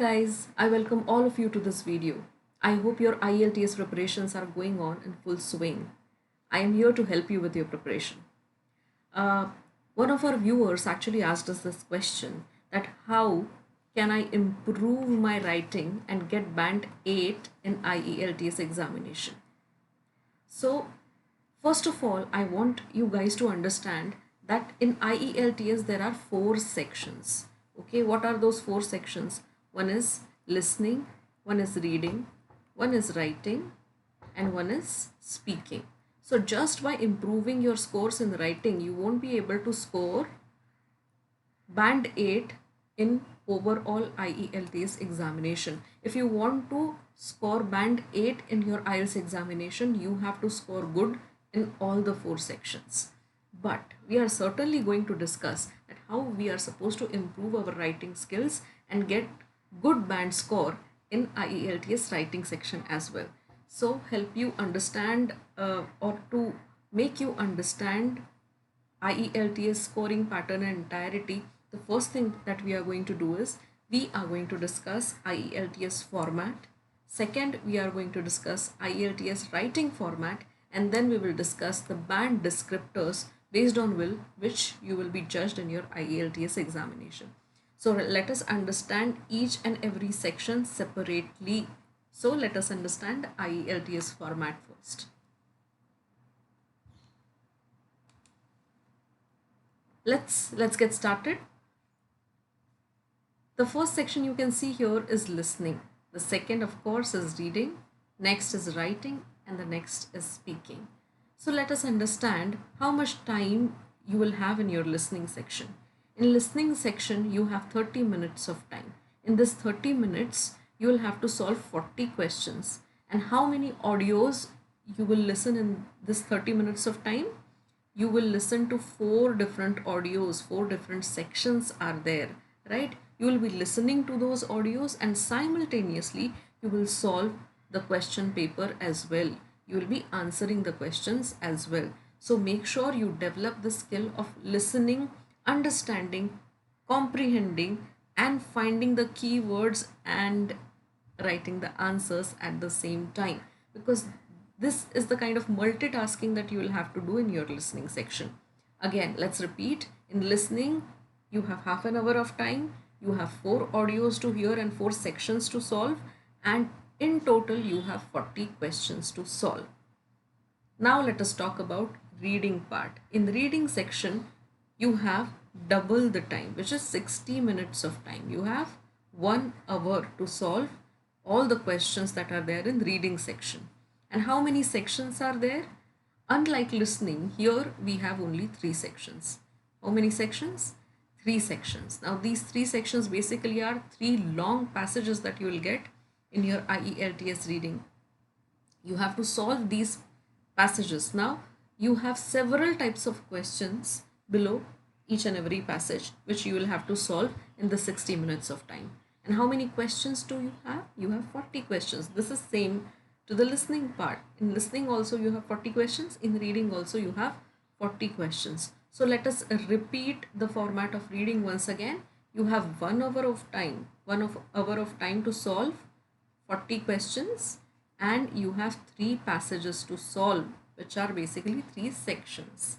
guys, I welcome all of you to this video. I hope your IELTS preparations are going on in full swing. I am here to help you with your preparation. Uh, One of our viewers actually asked us this question that how can I improve my writing and get band 8 in IELTS examination? So, first of all, I want you guys to understand that in IELTS there are four sections. Okay, what are those four sections? One is listening, one is reading, one is writing, and one is speaking. So, just by improving your scores in writing, you won't be able to score band 8 in overall IELTS examination. If you want to score band 8 in your IELTS examination, you have to score good in all the four sections. But we are certainly going to discuss that how we are supposed to improve our writing skills and get good band score in IELTS writing section as well. So help you understand or to make you understand IELTS scoring pattern in entirety, the first thing that we are going to do is we are going to discuss IELTS format. Second, we are going to discuss IELTS writing format, and then we will discuss the band descriptors based on which you will be judged in your IELTS examination. So let us understand each and every section separately. So let us understand IELTS format first. Let's get started. The first section you can see here is listening. The second, of course, is reading. Next is writing, and the next is speaking. So let us understand how much time you will have in your listening section. In listening section, you have 30 minutes of time. In this 30 minutes, you will have to solve 40 questions. And how many audios you will listen in this 30 minutes of time? You will listen to four different audios, four different sections are there, right? You will be listening to those audios and simultaneously you will solve the question paper as well. You will be answering the questions as well. So make sure you develop the skill of listening, understanding, comprehending, and finding the keywords and writing the answers at the same time, because this is the kind of multitasking that you will have to do in your listening section. Again, let's repeat. In listening, you have half an hour of time, you have four audios to hear and four sections to solve, and in total you have 40 questions to solve. Now let us talk about reading part. In the reading section, you have double the time, which is 60 minutes of time. You have 1 hour to solve all the questions that are there in the reading section. And how many sections are there? Unlike listening, here we have only 3 sections. How many sections? 3 sections. Now these 3 sections basically are 3 long passages that you will get in your IELTS reading. You have to solve these passages. Now you have several types of questions below each and every passage which you will have to solve in the 60 minutes of time. And how many questions do you have? You have 40 questions. This is same to the listening part. In listening also you have 40 questions. In reading also you have 40 questions. So let us repeat the format of reading once again. You have 1 hour of time, 1 hour of time to solve 40 questions, and you have 3 passages to solve, which are basically 3 sections.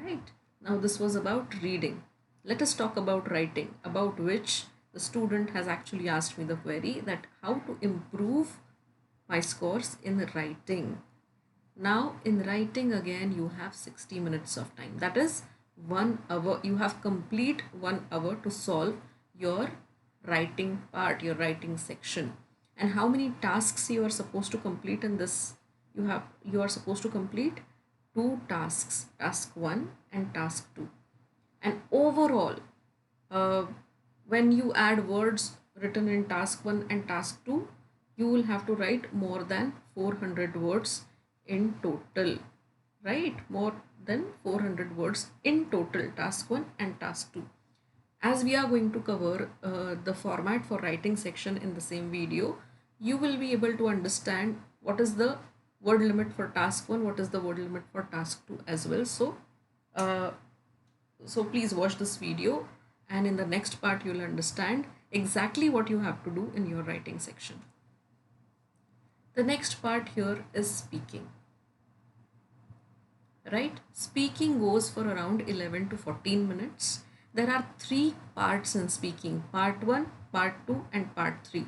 Right? Now this was about reading. Let us talk about writing, about which the student has actually asked me the query that how to improve my scores in writing. Now in writing again you have 60 minutes of time. That is 1 hour. You have complete 1 hour to solve your writing part, your writing section. And how many tasks you are supposed to complete in this? You are supposed to complete 2 tasks, task 1 and task 2. And overall, when you add words written in task 1 and task 2, you will have to write more than 400 words in total, right? More than 400 words in total, task 1 and task 2. As we are going to cover the format for writing section in the same video, you will be able to understand what is the word limit for task 1, what is the word limit for task 2 as well. So please watch this video, and in the next part you'll understand exactly what you have to do in your writing section. The next part here is speaking. Right? Speaking goes for around 11 to 14 minutes. There are three parts in speaking: part 1, part 2, and part 3.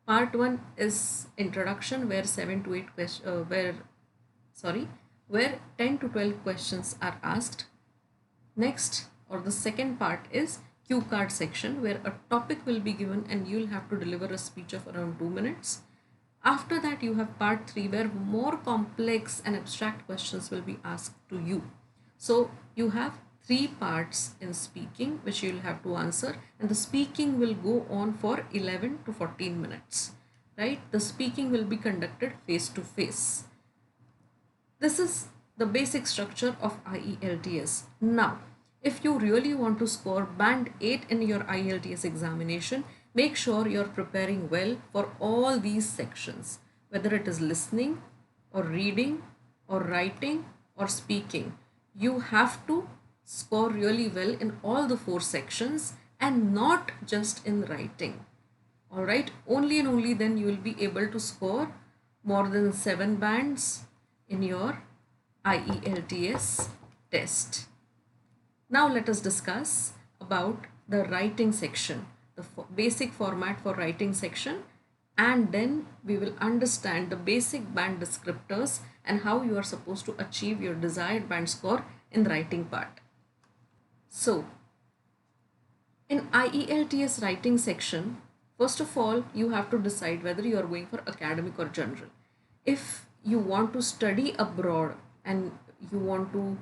Part 1 is introduction, where 7 to 8 questions, where 10 to 12 questions are asked. Next, or the second part, is cue card section, where a topic will be given and you'll have to deliver a speech of around 2 minutes. After that, you have part 3, where more complex and abstract questions will be asked to you. So you have three parts in speaking which you'll have to answer, and the speaking will go on for 11 to 14 minutes. Right? The speaking will be conducted face to face. This is the basic structure of IELTS. Now, if you really want to score band 8 in your IELTS examination, make sure you're preparing well for all these sections, whether it is listening or reading or writing or speaking. You have to score really well in all the four sections and not just in writing. Alright, only and only then you will be able to score more than 7 bands in your IELTS test. Now let us discuss about the writing section, the basic format for writing section, and then we will understand the basic band descriptors and how you are supposed to achieve your desired band score in the writing part. So, in IELTS writing section, first of all, you have to decide whether you are going for academic or general. If you want to study abroad and you want to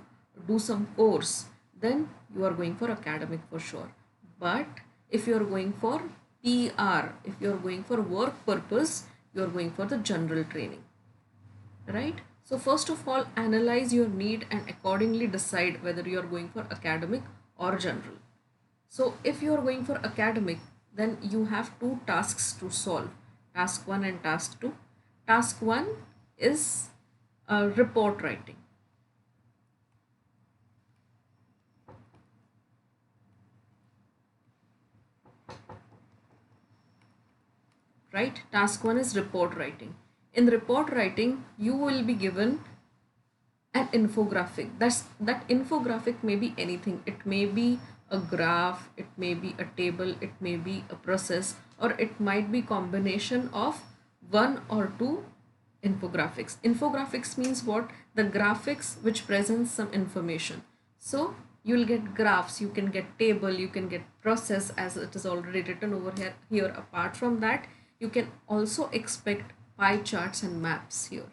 do some course, then you are going for academic for sure. But if you are going for PR, if you are going for work purpose, you are going for the general training. Right? So first of all, analyze your need and accordingly decide whether you are going for academic or general. So if you are going for academic, then you have two tasks to solve, task 1 and task 2. Task 1 is report writing. Right? Task 1 is report writing. In report writing, you will be given an infographic. That infographic may be anything. It may be a graph, it may be a table, it may be a process, or it might be combination of one or two infographics. Infographics means what? The graphics which presents some information. So you'll get graphs, you can get table, you can get process as it is already written over here. Apart from that, you can also expect pie charts and maps here.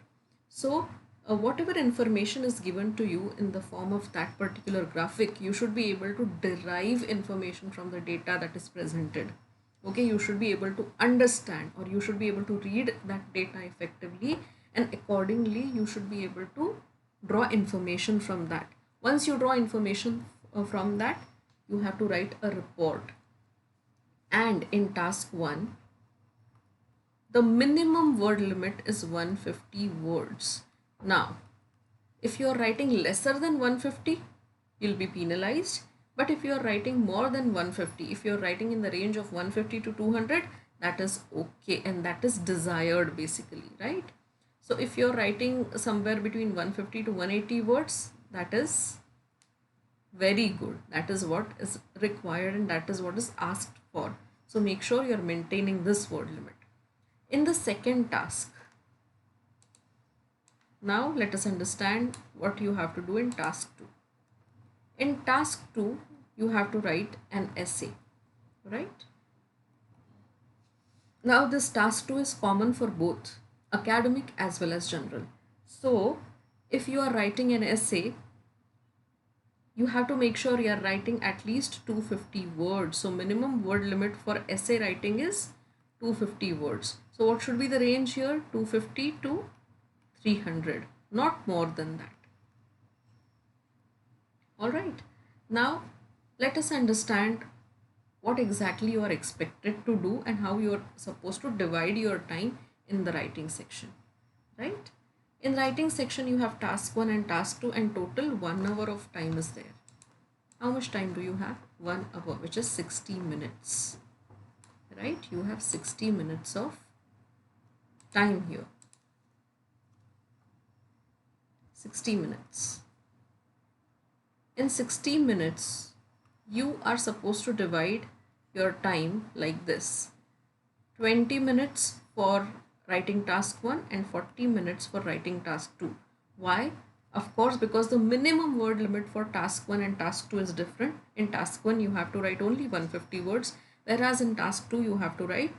So whatever information is given to you in the form of that particular graphic, you should be able to derive information from the data that is presented. Okay, you should be able to understand, or you should be able to read that data effectively, and accordingly you should be able to draw information from that. Once you draw information from that, you have to write a report. And in task 1, the minimum word limit is 150 words. Now, if you are writing lesser than 150, you'll be penalized. But if you are writing more than 150, if you are writing in the range of 150 to 200, that is okay, and that is desired basically, right? So if you are writing somewhere between 150 to 180 words, that is very good. That is what is required and that is what is asked for. So make sure you are maintaining this word limit. In the second task, now let us understand what you have to do in task 2. In task 2, you have to write an essay, right? Now this task 2 is common for both academic as well as general. So if you are writing an essay, you have to make sure you are writing at least 250 words. So minimum word limit for essay writing is 250 words. So what should be the range here? 250 to 300, not more than that. Alright, now let us understand what exactly you are expected to do and how you are supposed to divide your time in the writing section, right? In writing section, you have task 1 and task 2, and total 1 hour of time is there. How much time do you have? 1 hour, which is 60 minutes, right? You have 60 minutes of time here. 60 minutes. In 60 minutes, you are supposed to divide your time like this: 20 minutes for writing task 1 and 40 minutes for writing task 2. Why? Of course, because the minimum word limit for task 1 and task 2 is different. In task 1, you have to write only 150 words, whereas in task 2, you have to write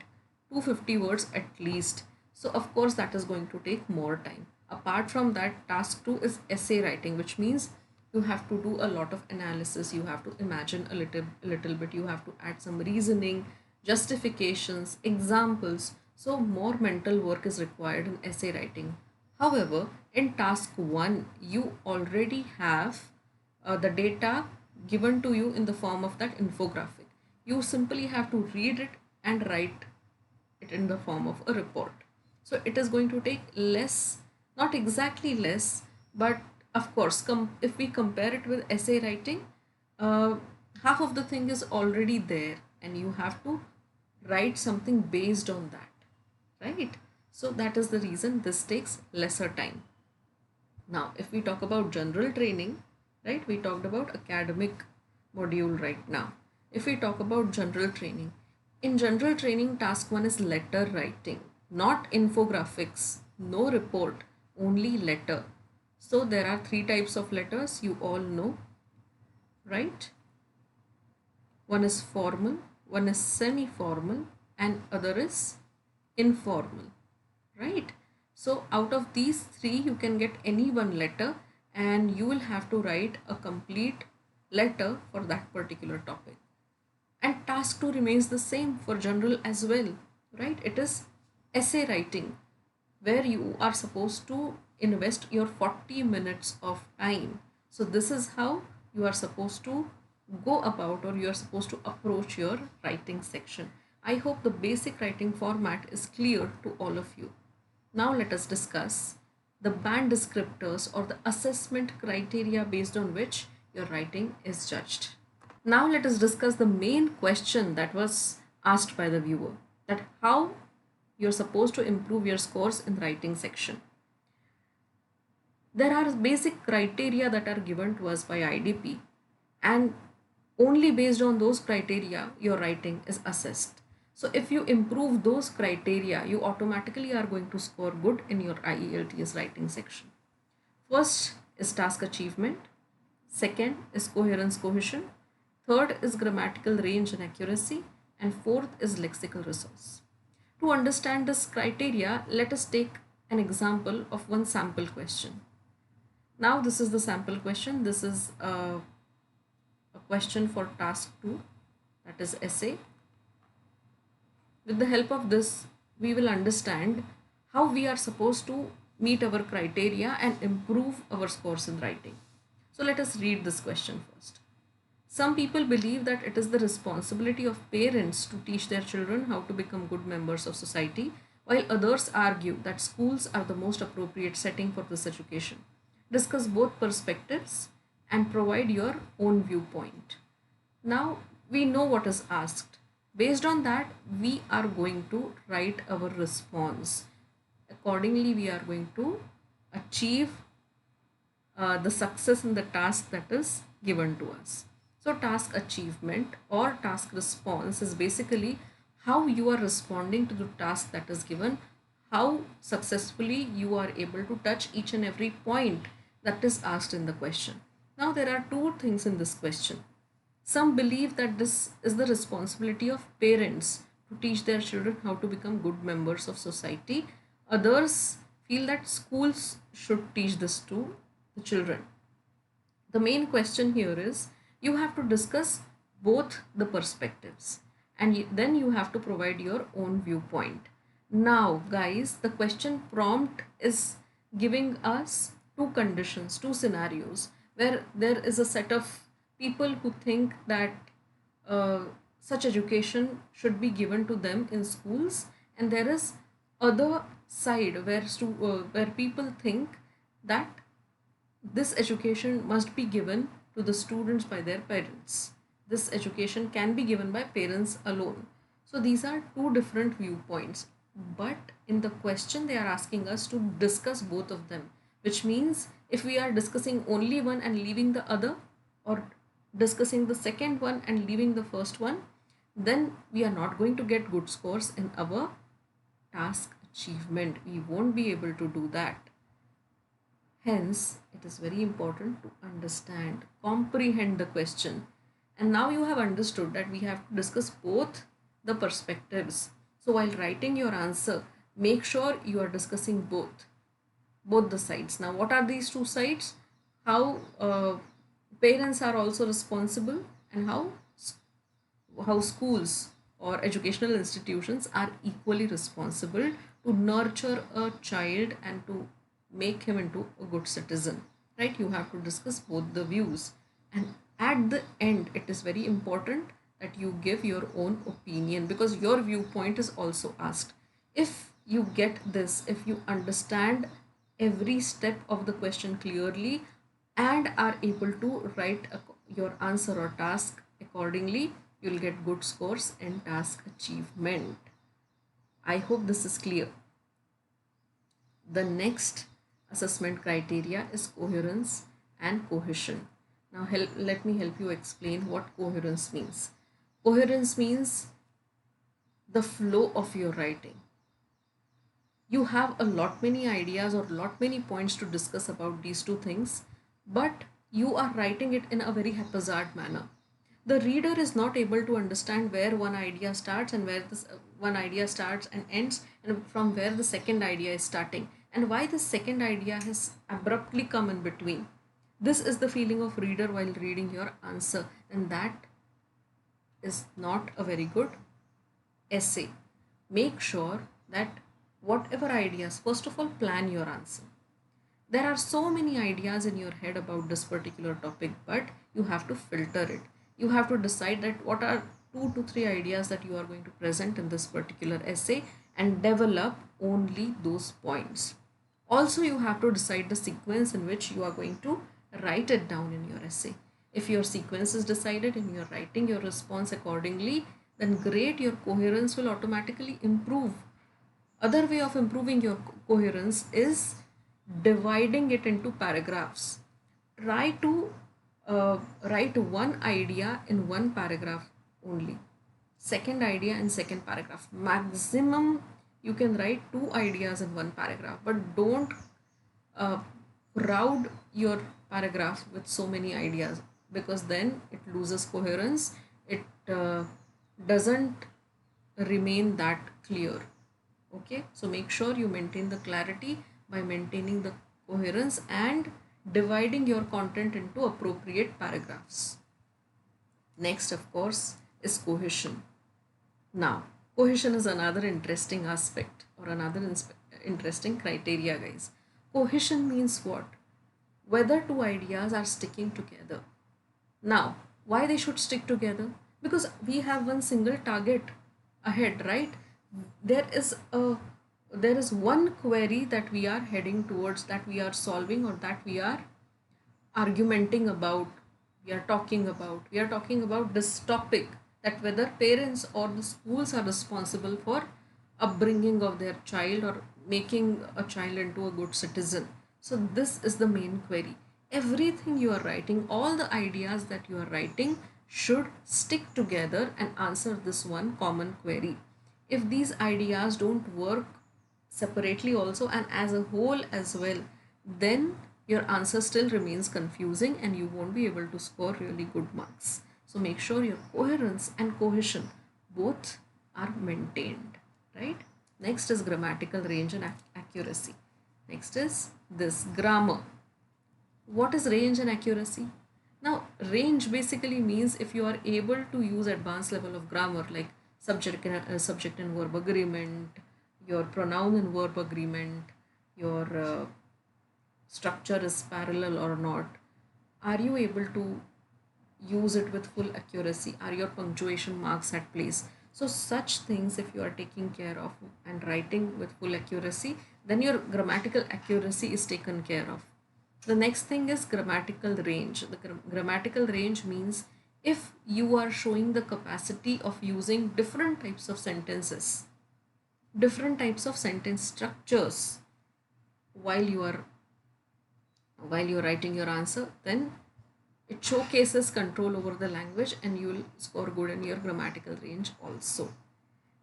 250 words at least. So, of course, that is going to take more time. Apart from that, task 2 is essay writing, which means you have to do a lot of analysis, you have to imagine a little bit, you have to add some reasoning, justifications, examples. So more mental work is required in essay writing. However, in task 1, you already have the data given to you in the form of that infographic. You simply have to read it and write it in the form of a report. So it is going to take less, not exactly less, but of course, if we compare it with essay writing, uh, half of the thing is already there, and you have to write something based on that, right? So that is the reason this takes lesser time. Now, if we talk about general training, right, we talked about academic module right now. If we talk about general training, in general training, task 1 is letter writing, not infographics, no report, only letter. So there are three types of letters, you all know, right? One is formal, one is semi-formal, and other is informal, right? So out of these three, you can get any one letter, and you will have to write a complete letter for that particular topic. And task 2 remains the same for general as well, right? It is essay writing, where you are supposed to invest your 40 minutes of time. So this is how you are supposed to go about, or you are supposed to approach your writing section. I hope the basic writing format is clear to all of you. Now let us discuss the band descriptors, or the assessment criteria based on which your writing is judged. Now let us discuss the main question that was asked by the viewer, that how you're supposed to improve your scores in the writing section. There are basic criteria that are given to us by IDP, and only based on those criteria your writing is assessed. So if you improve those criteria, you automatically are going to score good in your IELTS writing section. First is task achievement, second is coherence cohesion, third is grammatical range and accuracy, and fourth is lexical resource. To understand this criteria, let us take an example of one sample question. Now this is the sample question. This is a question for task 2, that is essay. With the help of this, we will understand how we are supposed to meet our criteria and improve our scores in writing. So let us read this question first. Some people believe that it is the responsibility of parents to teach their children how to become good members of society, while others argue that schools are the most appropriate setting for this education. Discuss both perspectives and provide your own viewpoint. Now we know what is asked. Based on that, we are going to write our response. Accordingly, we are going to achieve the success in the task that is given to us. So task achievement or task response is basically how you are responding to the task that is given, how successfully you are able to touch each and every point that is asked in the question. Now there are two things in this question. Some believe that this is the responsibility of parents to teach their children how to become good members of society. Others feel that schools should teach this to the children. The main question here is you have to discuss both the perspectives, and then you have to provide your own viewpoint. Now, guys, the question prompt is giving us two conditions, two scenarios, where there is a set of people who think that uh, such education should be given to them in schools, and there is other side where people think that this education must be given to the students by their parents. This education can be given by parents alone. So these are two different viewpoints. But in the question, they are asking us to discuss both of them, which means if we are discussing only one and leaving the other, or discussing the second one and leaving the first one, then we are not going to get good scores in our task achievement. We won't be able to do that. Hence, it is very important to understand, comprehend the question. And now you have understood that we have to discuss both the perspectives. So while writing your answer, make sure you are discussing both the sides. Now, what are these two sides? How parents are also responsible, and how schools or educational institutions are equally responsible to nurture a child and to make him into a good citizen, right? You have to discuss both the views, and at the end it is very important that you give your own opinion, because your viewpoint is also asked. If you get this, if you understand every step of the question clearly and are able to write your answer or task accordingly, you'll get good scores in task achievement. I hope this is clear. The next assessment criteria is coherence and cohesion. Now let me help you explain what coherence means. Coherence means the flow of your writing. You have a lot many ideas or lot many points to discuss about these two things, but you are writing it in a very haphazard manner. The reader is not able to understand where one idea starts and where this one idea starts and ends, and from where the second idea is starting, and why the second idea has abruptly come in between. This is the feeling of reader while reading your answer, and that is not a very good essay. Make sure that whatever ideas, first of all, plan your answer. There are so many ideas in your head about this particular topic, but you have to filter it. You have to decide that what are 2 to 3 ideas that you are going to present in this particular essay, and develop only those points. Also, you have to decide the sequence in which you are going to write it down in your essay. If your sequence is decided and you are writing your response accordingly, then great, your coherence will automatically improve. Other way of improving your coherence is dividing it into paragraphs. Try to write one idea in one paragraph only, second idea in second paragraph. Maximum you can write 2 ideas in one paragraph, but don't uh, crowd your paragraph with so many ideas, because then it loses coherence. It doesn't remain that clear. Okay, so make sure you maintain the clarity by maintaining the coherence and dividing your content into appropriate paragraphs. Next, of course, is cohesion. Now, cohesion is another interesting aspect or another interesting criteria, guys. Cohesion means what? Whether two ideas are sticking together. Now, why they should stick together? Because we have one single target ahead, right? There is a there is one query that we are heading towards, that we are solving, or that we are argumenting about, we are talking about this topic, that whether parents or the schools are responsible for upbringing of their child or making a child into a good citizen. So this is the main query. Everything you are writing, all the ideas that you are writing should stick together and answer this one common query. If these ideas don't work separately also and as a whole as well, then your answer still remains confusing and you won't be able to score really good marks. So make sure your coherence and cohesion both are maintained, right? Next is grammatical range and accuracy. Next is this grammar. What is range and accuracy? Now, range basically means if you are able to use advanced level of grammar like subject and verb agreement, your pronoun and verb agreement, your structure is parallel or not. Are you able to use it with full accuracy? Are your punctuation marks at place? So such things, if you are taking care of and writing with full accuracy, then your grammatical accuracy is taken care of. The next thing is grammatical range. The grammatical range means if you are showing the capacity of using different types of sentences, different types of sentence structures while you are writing your answer, then it showcases control over the language and you will score good in your grammatical range also.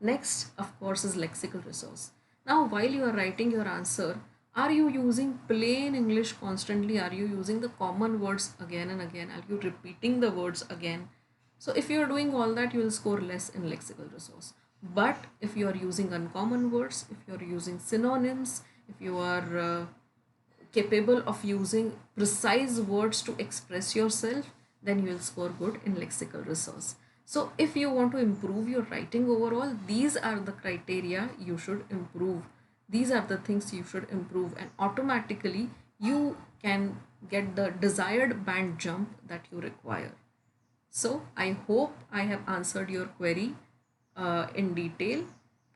Next, of course, is lexical resource. Now, while you are writing your answer, are you using plain English constantly? Are you using the common words again and again? Are you repeating the words again? So, if you are doing all that, you will score less in lexical resource. But if you are using uncommon words, if you are using synonyms, if you are capable of using precise words to express yourself, then you will score good in lexical resource. So if you want to improve your writing overall, these are the criteria you should improve. These are the things you should improve, and automatically you can get the desired band jump that you require. So I hope I have answered your query in detail,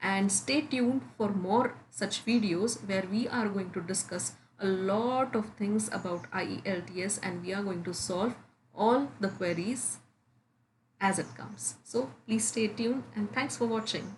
and stay tuned for more such videos where we are going to discuss a lot of things about IELTS and we are going to solve all the queries as it comes. So please stay tuned and thanks for watching.